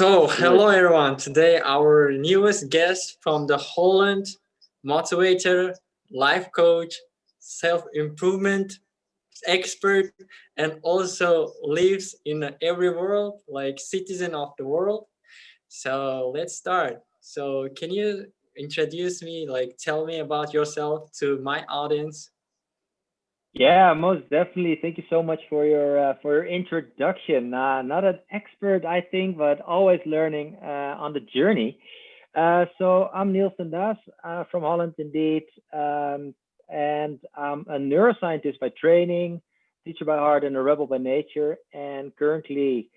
So, Good. hello everyone. Today, our newest guest from the Holland, motivator, life coach, self improvement expert, and also lives in every world, like citizen of the world. So, let's start. So, can you introduce me, like tell me about yourself to my audience? Yeah, most definitely. Thank you so much for your introduction. Not an expert, I think, but always learning on the journey. So I'm Niels Den Daas from Holland, indeed, and I'm a neuroscientist by training, teacher by heart, and a rebel by nature. And currently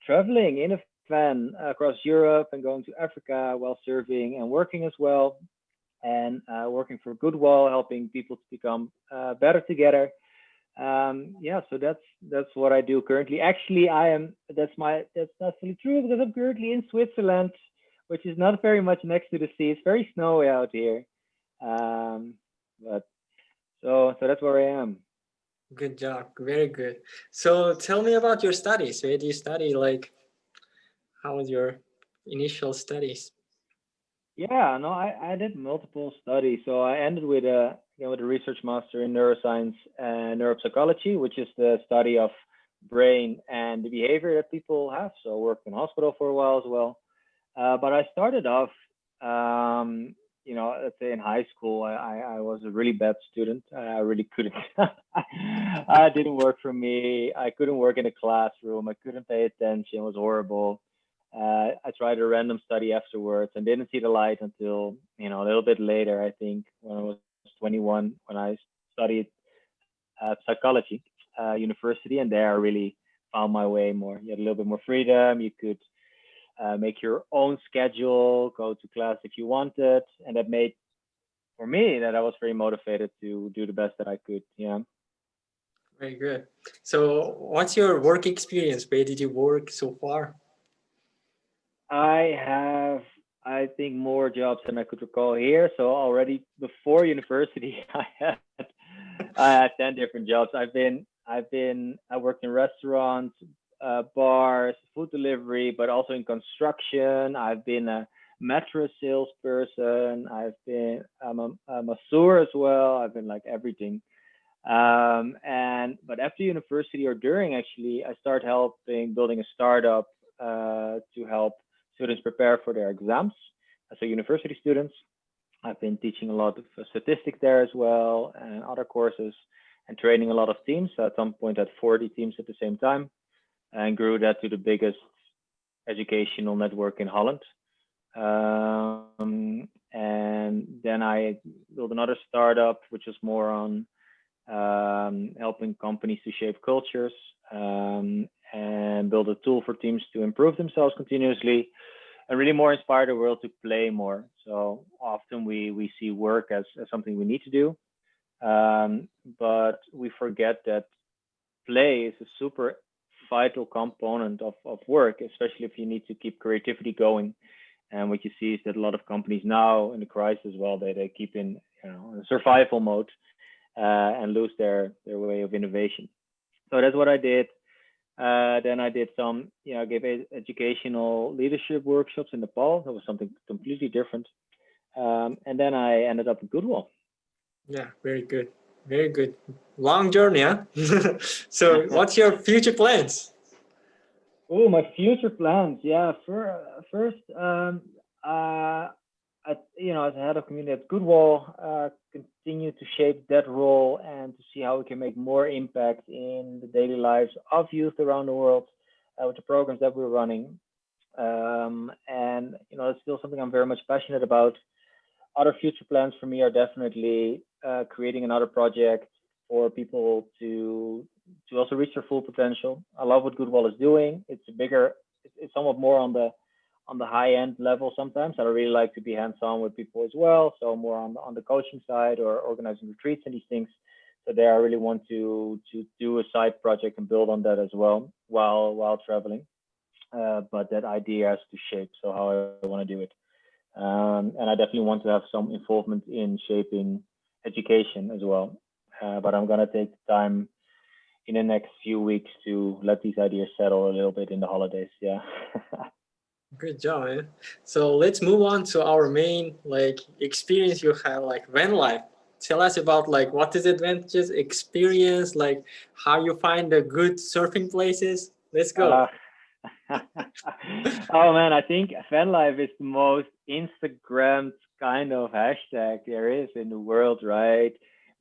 traveling in a van across Europe and going to Africa while serving and working as well, and working for Goodwill, helping people to become better together. Yeah, so that's what I do currently. Actually, I am. That's not fully true because I'm currently in Switzerland, which is not very much next to the sea. It's very snowy out here. Um, but so that's where I am. Good job. Very good. So, tell me about your studies. Where do you study? Like, how was your initial studies? Yeah, no, I did multiple studies. So I ended with a research master in neuroscience and neuropsychology, which is the study of brain and the behavior that people have. So I worked in hospital for a while as well. But I started off, let's say in high school, I was a really bad student. I really couldn't. I didn't work for me. I couldn't work in a classroom. I couldn't pay attention. It was horrible. I tried a random study afterwards and didn't see the light until a little bit later. I think when I was 21, when I studied psychology university, and there I really found my way more. You had a little bit more freedom. You could make your own schedule, go to class if you wanted, and that made for me that I was very motivated to do the best that I could. Yeah. Very good. So, what's your work experience? Where did you work so far? I have, I think, more jobs than I could recall here. So already before university, I had 10 different jobs. I worked in restaurants, bars, food delivery, but also in construction. I've been a mattress salesperson. I'm a masseur as well. I've been like everything. And but after university or during, actually, I started helping building a startup to help students prepare for their exams. So university students, I've been teaching a lot of statistics there as well and other courses and training a lot of teams. So at some point, I had 40 teams at the same time and grew that to the biggest educational network in Holland. And then I built another startup, which was more on helping companies to shape cultures and build a tool for teams to improve themselves continuously and really more inspire the world to play more. So often we see work as something we need to do, but we forget that play is a super vital component of work, especially if you need to keep creativity going. And what you see is that a lot of companies now in the crisis, well, they keep in survival mode and lose their way of innovation. So that's what I did. Then I did some, I gave educational leadership workshops in Nepal. That was something completely different. And then I ended up at Goodwill. Yeah, very good. Very good. Long journey, huh? So, what's your future plans? Oh, my future plans. Yeah, first, uh, as a head of community at Goodwill, continue to shape that role and to see how we can make more impact in the daily lives of youth around the world with the programs that we're running. And it's still something I'm very much passionate about. Other future plans for me are definitely creating another project for people to also reach their full potential. I love what Goodwill is doing. It's somewhat more on the high end level sometimes. I really like to be hands on with people as well. So more on the coaching side or organizing retreats and these things. So there, I really want to do a side project and build on that as well while traveling. But that idea has to shape so how I want to do it. And I definitely want to have some involvement in shaping education as well. But I'm gonna take the time in the next few weeks to let these ideas settle a little bit in the holidays. Yeah. Good job, man. So let's move on to our main like experience you had, like van life. Tell us about like what is advantages, experience, like how you find the good surfing places. Let's go. Uh, oh man, I think VanLife is the most Instagrammed kind of hashtag there is in the world, right?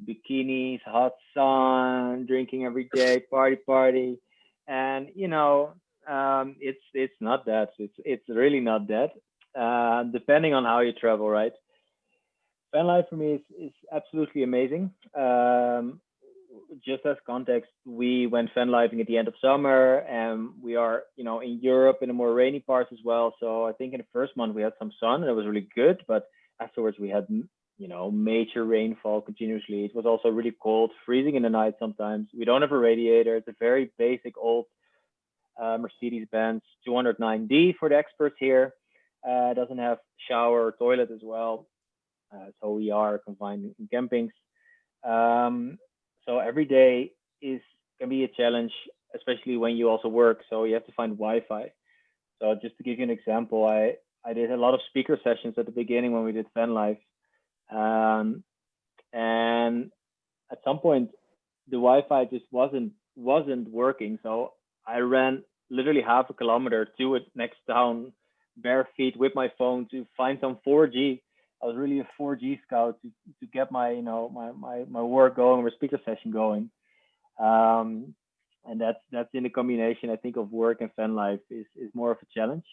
Bikinis, hot sun, drinking every day, party, party, and it's not that. It's really not that. Depending on how you travel, right? Van life for me is absolutely amazing. Just as context, we went van lifing at the end of summer, and we are, in Europe in the more rainy parts as well. So I think in the first month we had some sun, and it was really good. But afterwards we had, major rainfall continuously. It was also really cold, freezing in the night sometimes. We don't have a radiator. It's a very basic old Mercedes-Benz 209D for the experts here. Doesn't have shower or toilet as well. So we are confined in campings. Um, so every day is can be a challenge, especially when you also work. So you have to find Wi-Fi. So just to give you an example, I did a lot of speaker sessions at the beginning when we did Van Life, and at some point the Wi-Fi just wasn't working. So I ran literally half a kilometer to it next town, bare feet with my phone to find some 4G. I was really a 4G scout to get my my work going, my speaker session going. Um, and that's in the combination I think of work and fan life is more of a challenge.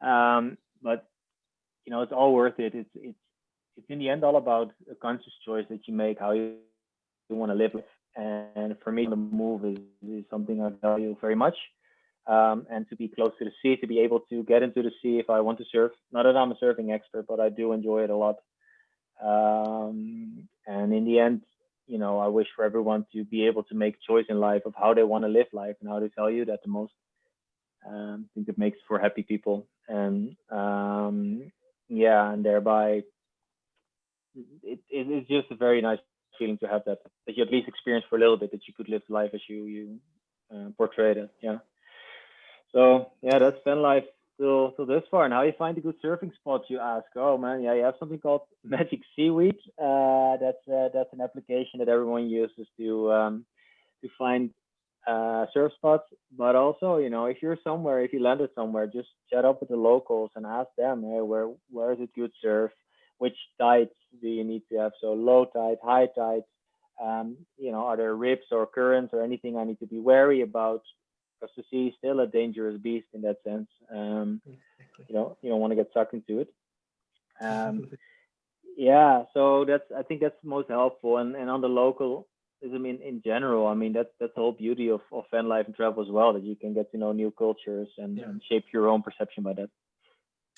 But it's all worth it. It's in the end all about a conscious choice that you make how you want to live life. And for me, the move is something I value very much. And to be close to the sea, to be able to get into the sea if I want to surf. Not that I'm a surfing expert, but I do enjoy it a lot. And in the end, I wish for everyone to be able to make choice in life of how they want to live life and how they value that the most. I think it makes for happy people, and yeah, and thereby it is just a very nice feeling to have that you at least experience for a little bit that you could live life as you portrayed it. Yeah. So yeah, that's fan life till this far. And how you find a good surfing spot, you ask? Oh man, yeah, you have something called Magic Seaweed. That's an application that everyone uses to find surf spots. But also, if you're somewhere, if you landed somewhere, just chat up with the locals and ask them, hey, where is it good surf? Which tides do you need to have? So low tide, high tide. Are there rips or currents or anything I need to be wary about? Because the sea is still a dangerous beast in that sense. You don't want to get sucked into it. Um, yeah, so I think that's most helpful. And on the local, I mean, in general, I mean that's the whole beauty of fan life and travel as well, that you can get to know new cultures Yeah. and shape your own perception by that.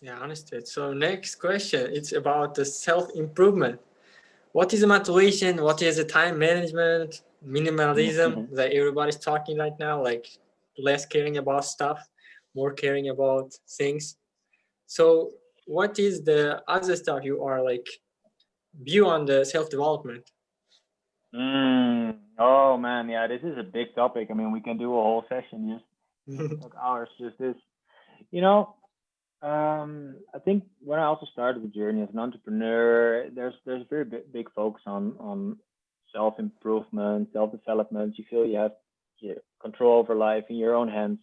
Yeah, understood. So next question, it's about the self-improvement. What is the motivation? What is the time management, minimalism that everybody's talking right now? Like less caring about stuff, more caring about things. So what is the other stuff you are like view on the self-development? Oh man, yeah, this is a big topic. I mean, we can do a whole session just like hours just this. You know, I think when I also started the journey as an entrepreneur, there's a very big focus on self improvement, self development. You feel you have control over life in your own hands,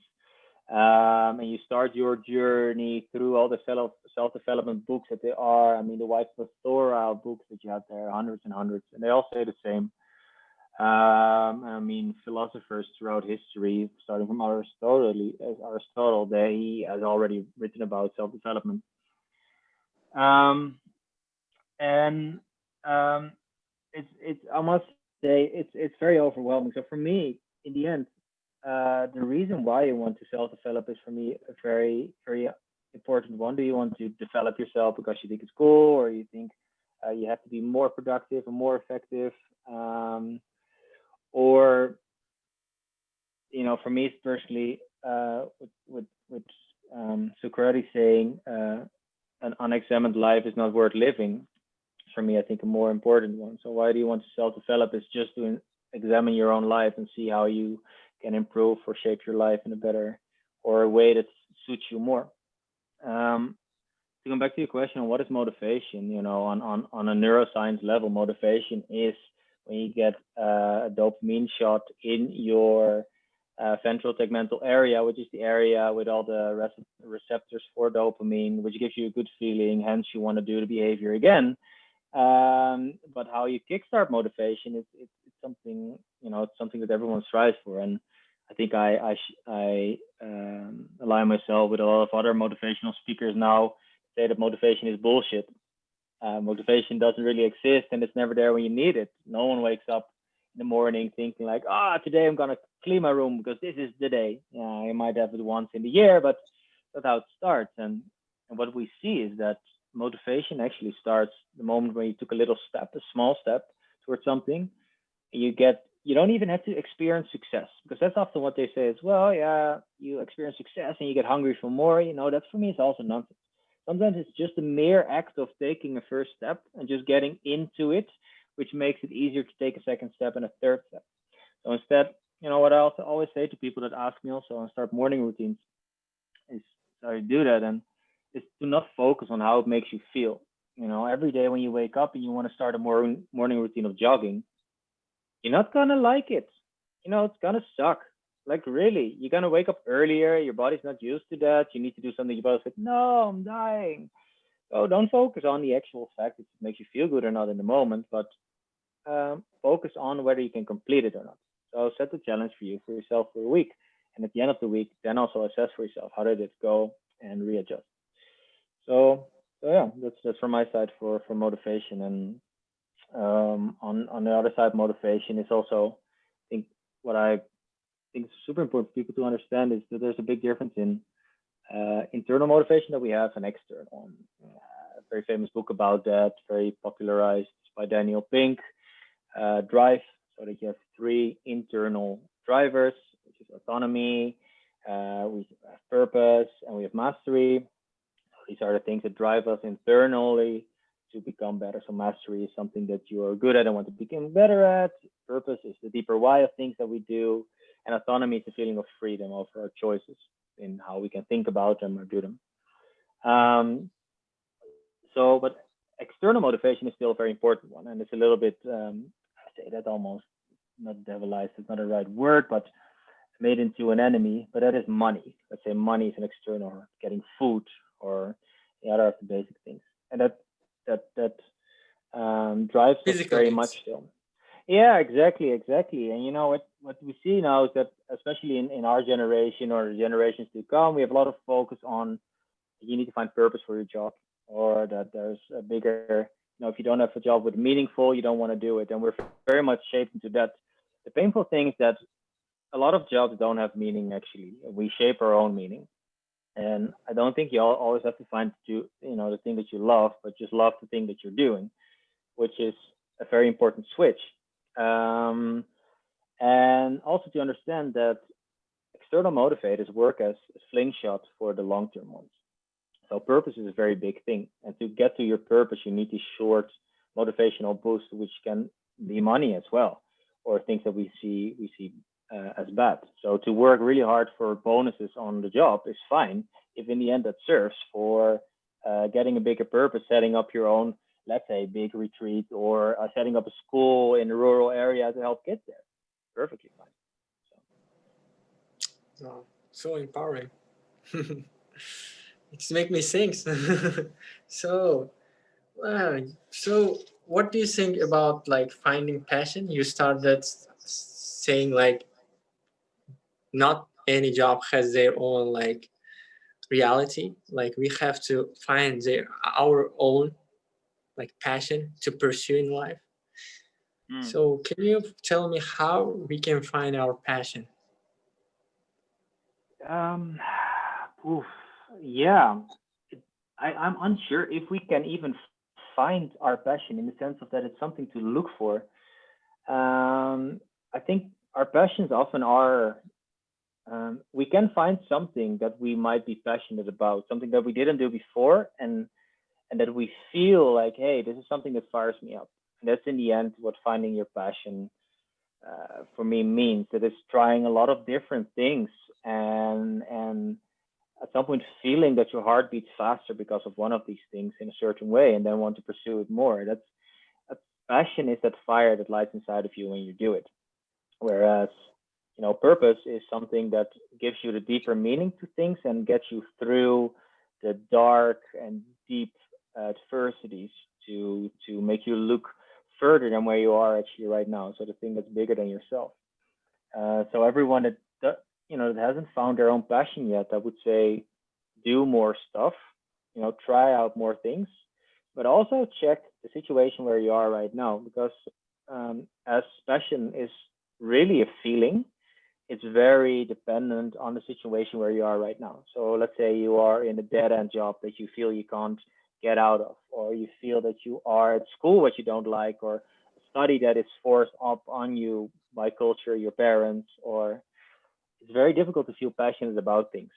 and you start your journey through all the self development books that there are. I mean, the wide plethora of books that you have there, hundreds and hundreds, and they all say the same. I mean, philosophers throughout history, starting from Aristotle, he has already written about self-development. And I must say it's very overwhelming. So for me, in the end, the reason why you want to self-develop is for me a very very important one. Do you want to develop yourself because you think it's cool, or you think you have to be more productive and more effective? Or for me personally, with Socrates saying an unexamined life is not worth living. For me, I think a more important one. So why do you want to self-develop? Is just to examine your own life and see how you can improve or shape your life in a better or a way that suits you more. To come back to your question on what is motivation, on a neuroscience level, motivation is when you get a dopamine shot in your ventral tegmental area, which is the area with all the receptors for dopamine, which gives you a good feeling. Hence, you want to do the behavior again. But how you kickstart motivation is it's something it's something that everyone strives for, and I think I align myself with a lot of other motivational speakers now say that motivation is bullshit. Motivation doesn't really exist, and it's never there when you need it. No one wakes up in the morning thinking like, today I'm gonna clean my room because this is the day. Yeah, you might have it once in the year, but that's how it starts. And what we see is that motivation actually starts the moment when you took a little step, a small step towards something. You don't even have to experience success, because that's often what they say as well. Yeah, you experience success and you get hungry for more. That for me is also nonsense. Sometimes it's just a mere act of taking a first step and just getting into it, which makes it easier to take a second step and a third step. So instead, what I also always say to people that ask me also and start morning routines is, how you do that, and is to not focus on how it makes you feel. Every day when you wake up and you want to start a morning routine of jogging, you're not gonna like it. It's gonna suck. Like, really, you're gonna wake up earlier. Your body's not used to that. You need to do something. Your body's like, no, I'm dying. So don't focus on the actual fact that it makes you feel good or not in the moment, but focus on whether you can complete it or not. So set the challenge for yourself for a week, and at the end of the week, then also assess for yourself how did it go and readjust. So, yeah, that's from my side for motivation. And on the other side, motivation is also, I think, what I think is super important for people to understand is that there's a big difference in internal motivation that we have and external. A very famous book about that, very popularized by Daniel Pink, Drive. So that you have three internal drivers, which is autonomy, we have purpose, and we have mastery. These are the things that drive us internally to become better. So mastery is something that you are good at and want to become better at. Purpose is the deeper why of things that we do. And autonomy is the feeling of freedom over our choices in how we can think about them or do them. But external motivation is still a very important one. And it's a little bit, I say that almost not devilized, it's not the right word, but made into an enemy. But that is money. Let's say money is an external, getting food or the other of the basic things. And that drives us Physical very much needs. still. Yeah, exactly. And what we see now is that, especially in our generation or generations to come, we have a lot of focus on you need to find purpose for your job, or that there's a bigger, if you don't have a job with meaningful, you don't want to do it. And we're very much shaped into that. The painful thing is that a lot of jobs don't have meaning actually. We shape our own meaning. And I don't think you always have to find the thing that you love, but just love the thing that you're doing, which is a very important switch. Um, and also to understand that external motivators work as slingshots for the long-term ones. So purpose is a very big thing. And to get to your purpose, you need these short motivational boosts, which can be money as well, or things that we see as bad. So to work really hard for bonuses on the job is fine if in the end that serves for getting a bigger purpose, setting up your own, let's say, big retreat, or setting up a school in a rural area to help kids there. Perfectly fine. Oh, so empowering. It's make me think. So, so what do you think about like finding passion? You started saying like not any job has their own like reality. Like we have to find our own like passion to pursue in life. Mm. So can you tell me how we can find our passion? Um, oof, yeah, I'm unsure if we can even find our passion in the sense of that it's something to look for. I think our passions often are, we can find something that we might be passionate about, something that we didn't do before, and that we feel like, hey, this is something that fires me up. And that's in the end what finding your passion for me means. That it's trying a lot of different things and at some point feeling that your heart beats faster because of one of these things in a certain way, and then want to pursue it more. A passion is that fire that lights inside of you when you do it. Whereas, purpose is something that gives you the deeper meaning to things and gets you through the dark and deep adversities to make you look further than where you are actually right now. So the thing that's bigger than yourself. So everyone that hasn't found their own passion yet, I would say do more stuff, try out more things, but also check the situation where you are right now, because as passion is really a feeling, it's very dependent on the situation where you are right now. So let's say you are in a dead end job that you feel you can't get out of, or you feel that you are at school what you don't like, or a study that is forced up on you by culture, your parents, or it's very difficult to feel passionate about things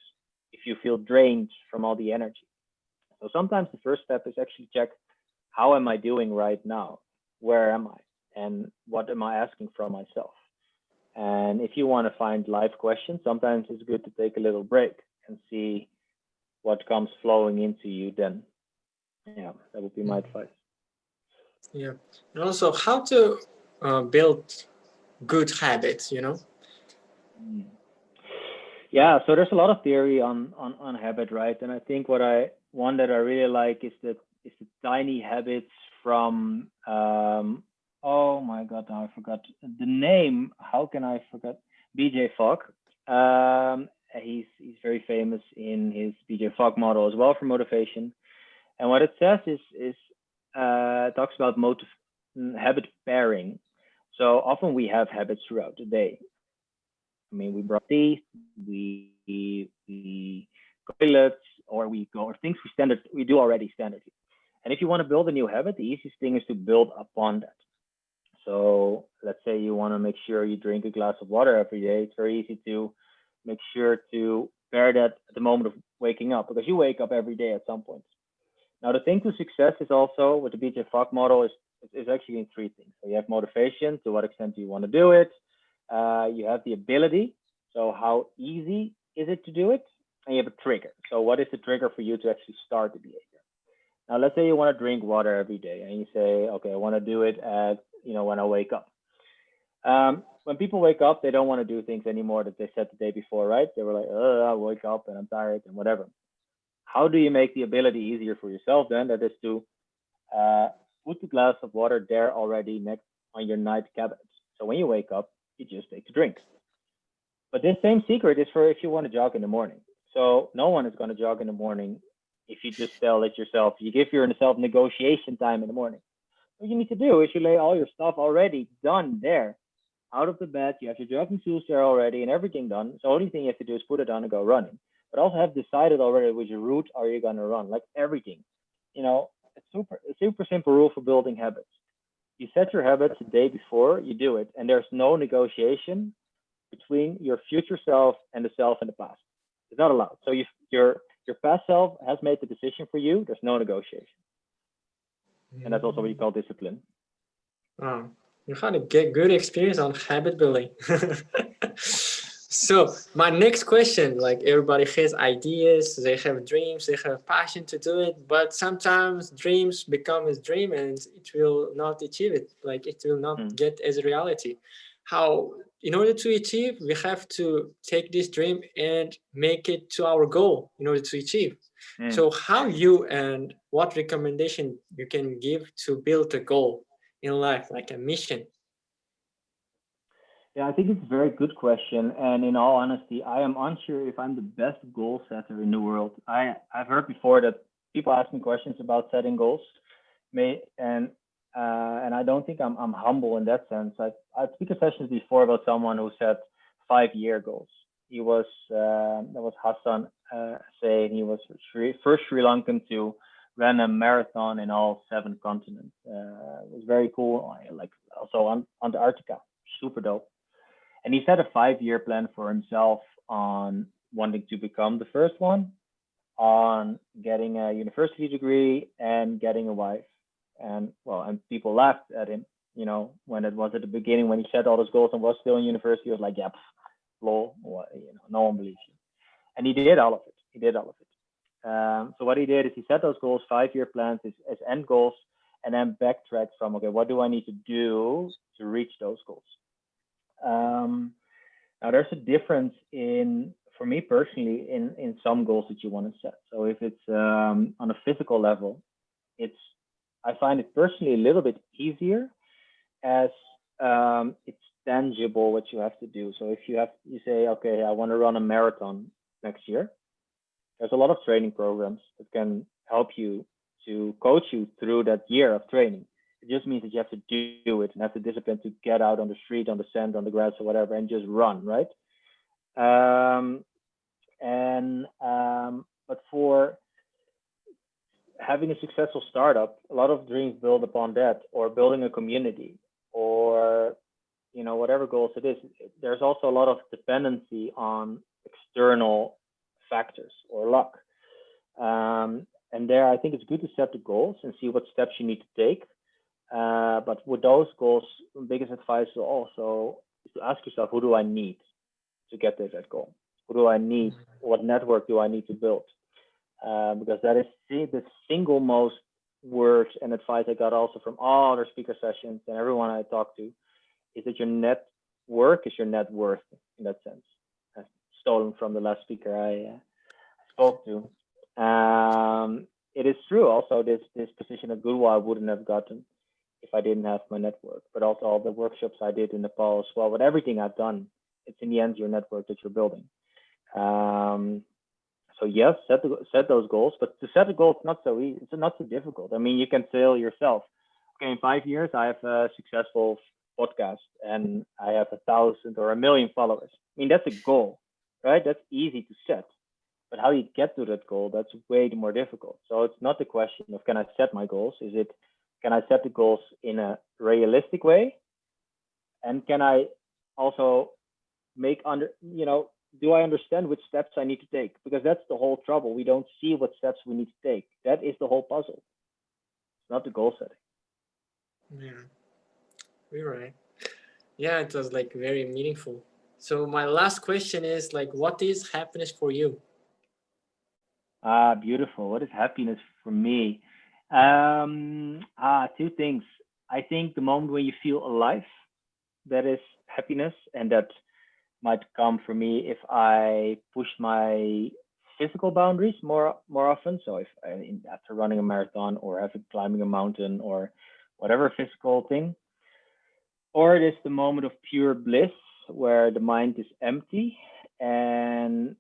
if you feel drained from all the energy. So sometimes the first step is actually check, how am I doing right now? Where am I? And what am I asking from myself? And if you want to find life questions, sometimes it's good to take a little break and see what comes flowing into you then. Yeah, that would be my advice. Yeah. And also how to build good habits, Mm. Yeah, so there's a lot of theory on habit, right? And I think one that I really like is the tiny habits from oh my god, now I forgot the name. How can I forget? BJ Fogg. He's very famous in his BJ Fogg model as well for motivation. And what it says is talks about habit pairing. So often we have habits throughout the day. I mean, we brush teeth, we go to toilets, or we go, or things we do already standardly. And if you want to build a new habit, the easiest thing is to build upon that. So let's say you want to make sure you drink a glass of water every day. It's very easy to make sure to pair that at the moment of waking up, because you wake up every day at some point. Now, the thing to success is also with the BJ Fogg model is actually in three things. So you have motivation, to what extent do you want to do it? You have the ability, so how easy is it to do it? And you have a trigger. So what is the trigger for you to actually start the behavior? Now, let's say you want to drink water every day, and you say, okay, I want to do it at when I wake up. When people wake up, they don't want to do things anymore that they said the day before, right? They were like, I wake up and I'm tired and whatever. How do you make the ability easier for yourself then? That is to put the glass of water there already next on your night cabinet. So when you wake up, you just take a drink. But this same secret is for if you want to jog in the morning. So no one is going to jog in the morning if you just tell it yourself. You give yourself negotiation time in the morning. What you need to do is you lay all your stuff already done there. Out of the bed, you have your jogging shoes there already and everything done. So the only thing you have to do is put it on and go running. But also have decided already which route are you going to run, like everything. It's a super simple rule for building habits. You set your habits the day before you do it, and there's no negotiation between your future self and the self in the past. It's not allowed. So your past self has made the decision for you. There's no negotiation. And that's also what you call discipline. Wow. You had a good experience on habit building. So my next question, like everybody has ideas, they have dreams, they have passion to do it, but sometimes dreams become a dream and it will not achieve it. Like it will not get as a reality. How, in order to achieve, we have to take this dream and make it to our goal in order to achieve. So how you and what recommendation you can give to build a goal in life, like a mission? Yeah, I think it's a very good question. And in all honesty, I am unsure if I'm the best goal setter in the world. I've heard before that people ask me questions about setting goals. And I don't think I'm humble in that sense. I've speaker sessions before about someone who set 5-year goals. He was that was Hassan saying he was first Sri Lankan to run a marathon in all 7 continents. It was very cool. Like also on Antarctica, super dope. And he set a 5-year plan for himself on wanting to become the first one, on getting a university degree, and getting a wife. And people laughed at him, when it was at the beginning when he set all those goals and was still in university. He was like, yeah, lol, no one believes you. And he did all of it. He did all of it. So what he did is he set those goals, 5-year plans as end goals, and then backtracked from, okay, what do I need to do to reach those goals? Now there's a difference for me personally, in some goals that you want to set. So if it's on a physical level, it's, I find it personally a little bit easier as it's tangible what you have to do. So if you say, okay, I want to run a marathon next year, there's a lot of training programs that can help you to coach you through that year of training. It just means that you have to do it and have the discipline to get out on the street, on the sand, on the grass, or whatever, and just run, right? But for having a successful startup, a lot of dreams build upon that, or building a community, or whatever goals it is. There's also a lot of dependency on external factors or luck. And there, I think it's good to set the goals and see what steps you need to take. But with those goals, the biggest advice is also to ask yourself, who do I need to get to that goal? Who do I need? What network do I need to build? Because that is the single most words and advice I got also from all other speaker sessions and everyone I talked to, is that your network is your net worth in that sense. Stolen from the last speaker I spoke to. It is true also, this position at Google I wouldn't have gotten if I didn't have my network, but also all the workshops I did in Nepal as well. With everything I've done, it's in the end your network that you're building. So yes, set those goals, but to set a goal, it's not so easy. It's not so difficult. I mean, you can tell yourself, okay, in 5 years, I have a successful podcast and I have 1,000 or 1,000,000 followers. I mean, that's a goal, right? That's easy to set. But how you get to that goal, that's way more difficult. So it's not the question of, can I set my goals? Is it, can I set the goals in a realistic way? And can I also do I understand which steps I need to take? Because that's the whole trouble. We don't see what steps we need to take. That is the whole puzzle. It's not the goal setting. Yeah, you're right. Yeah, it was like very meaningful. So my last question is like, what is happiness for you? Beautiful. What is happiness for me? Two things. I think the moment when you feel alive, that is happiness, and that might come for me if I push my physical boundaries more often. So if after running a marathon or after climbing a mountain or whatever physical thing, or it is the moment of pure bliss where the mind is empty and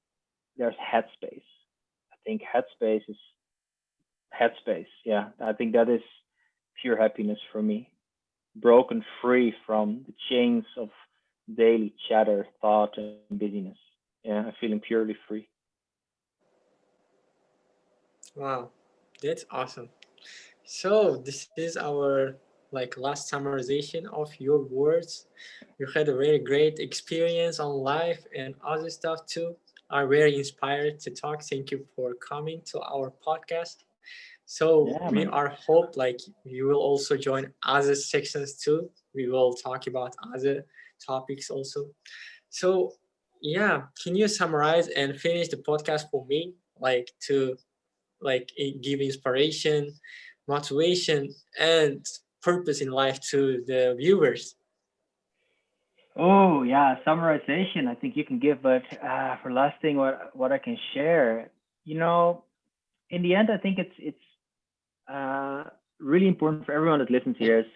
there's headspace. I think headspace. Yeah, I think that is pure happiness for me. Broken free from the chains of daily chatter, thought, and busyness. Yeah, I'm feeling purely free. Wow, that's awesome. So this is our like last summarization of your words. You had a very great experience on life and other stuff too. Are very inspired to talk. Thank you for coming to our podcast. So Yeah, we man. are hope like you will also join other sections too. We will talk about other topics also. So yeah, can you summarize and finish the podcast for me? Like to give inspiration, motivation, and purpose in life to the viewers. Oh yeah, summarization. I think you can give, but for last thing, what I can share, you know, in the end, I think it's really important for everyone that listens here is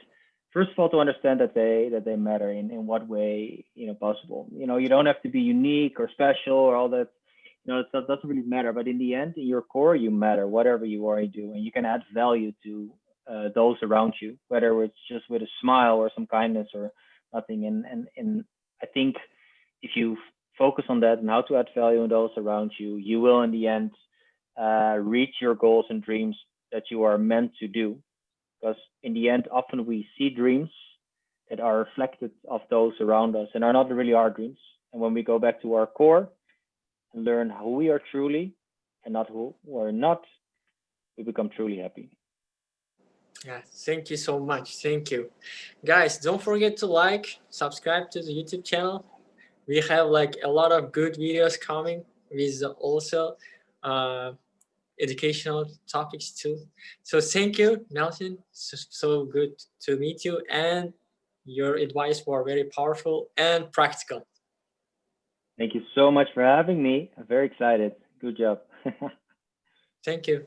first of all to understand that they matter in what way possible. You don't have to be unique or special or all that. That doesn't really matter. But in the end, in your core, you matter. Whatever you already do, and you can add value to those around you, whether it's just with a smile or some kindness or nothing. And I think if you focus on that and how to add value in those around you, you will in the end reach your goals and dreams that you are meant to do. Because in the end, often we see dreams that are reflected of those around us and are not really our dreams. And when we go back to our core and learn who we are truly and not who we're not, we become truly happy. Yeah, thank you so much. Thank you. Guys, don't forget to like, subscribe to the YouTube channel. We have like a lot of good videos coming with also educational topics too. So thank you, Nelson. So good to meet you, and your advice were very powerful and practical. Thank you so much for having me. I'm very excited. Good job. Thank you.